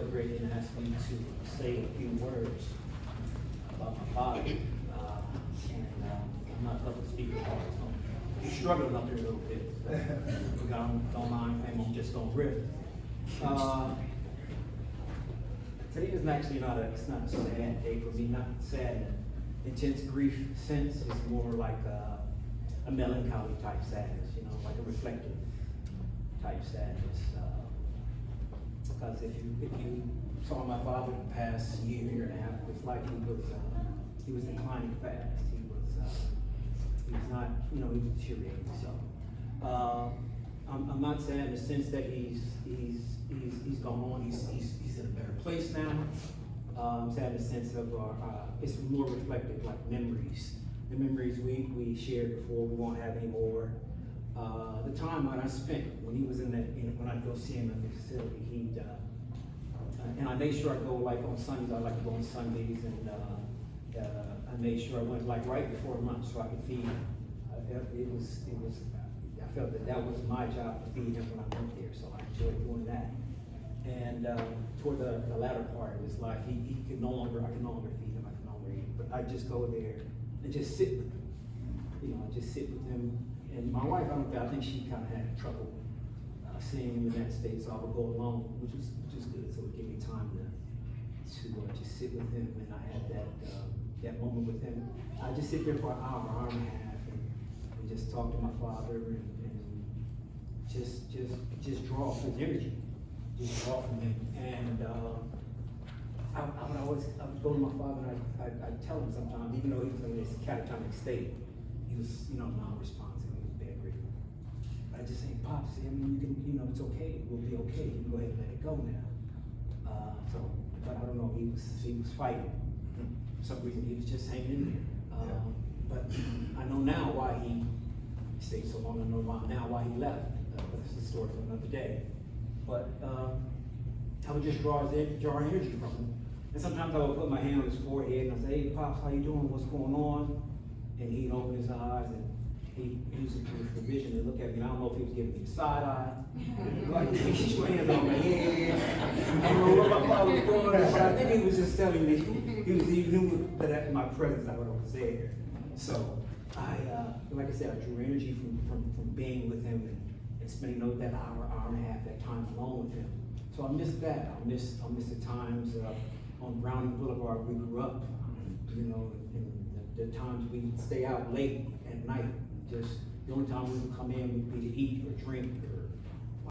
celebrating and ask me to say a few words about my father. I'm not public speaker all the time. He's struggling up there a little bit. So don't mind him, I'm just gonna riff. Today is actually it's not a sad day for me, not sad in intense grief sense. It's more like a melancholy type sadness, you know, like a reflective type sadness. Because if you saw my father the past year and a half, it's like he was declining fast. He was not, you know, he was deteriorating. So I'm not sad in the sense that he's gone on. He's in a better place now. I'm sad in the sense of it's more reflective, like memories. The memories we shared before, we won't have any more. The time I spent when he was when I'd go see him at the facility, and I made sure I go like on Sundays. I like to go on Sundays, and I made sure I went like right before lunch so I could feed him. I felt that was my job to feed him when I went there, so I enjoyed doing that. And toward the latter part of his life, I could no longer feed him, I could no longer eat. But I just go there and just sit with him. You know, I just sit with him. And my wife, I think she kind of had trouble seeing him in that state, so I would go alone, which was good. So it gave me time to just sit with him, and I had that moment with him. I just sit there for an hour and a half, and just talk to my father, and just draw from his energy, just draw from him. And I would go to my father, and I'd tell him sometimes, even though he was in this catatonic state, he was, you know, non-responsive, he was bedridden. I just say, Pops, I mean, it's okay, we'll be okay, you can go ahead and let it go now. But I don't know, he was fighting. For some reason, he was just hanging in there. But I know now why he stayed so long. I know now why he left. But this is a story for another day. But I would just draw energy from him. And sometimes I would put my hand on his forehead and I'd say, hey, Pops, how you doing? What's going on? And he'd open his eyes and he used it for vision to look at me. I don't know if he was giving me the side eye. Like, he put hands on my head. I don't know what my father was doing, but I think he was just telling me, he knew that at my presence I was there. So like I said, I drew energy from being with him and spending that hour and a half, that time alone with him. So I miss that. I miss the times on Browning Boulevard we grew up, you know, and the times we'd stay out late at night. Just the only time we would come in would be to eat or drink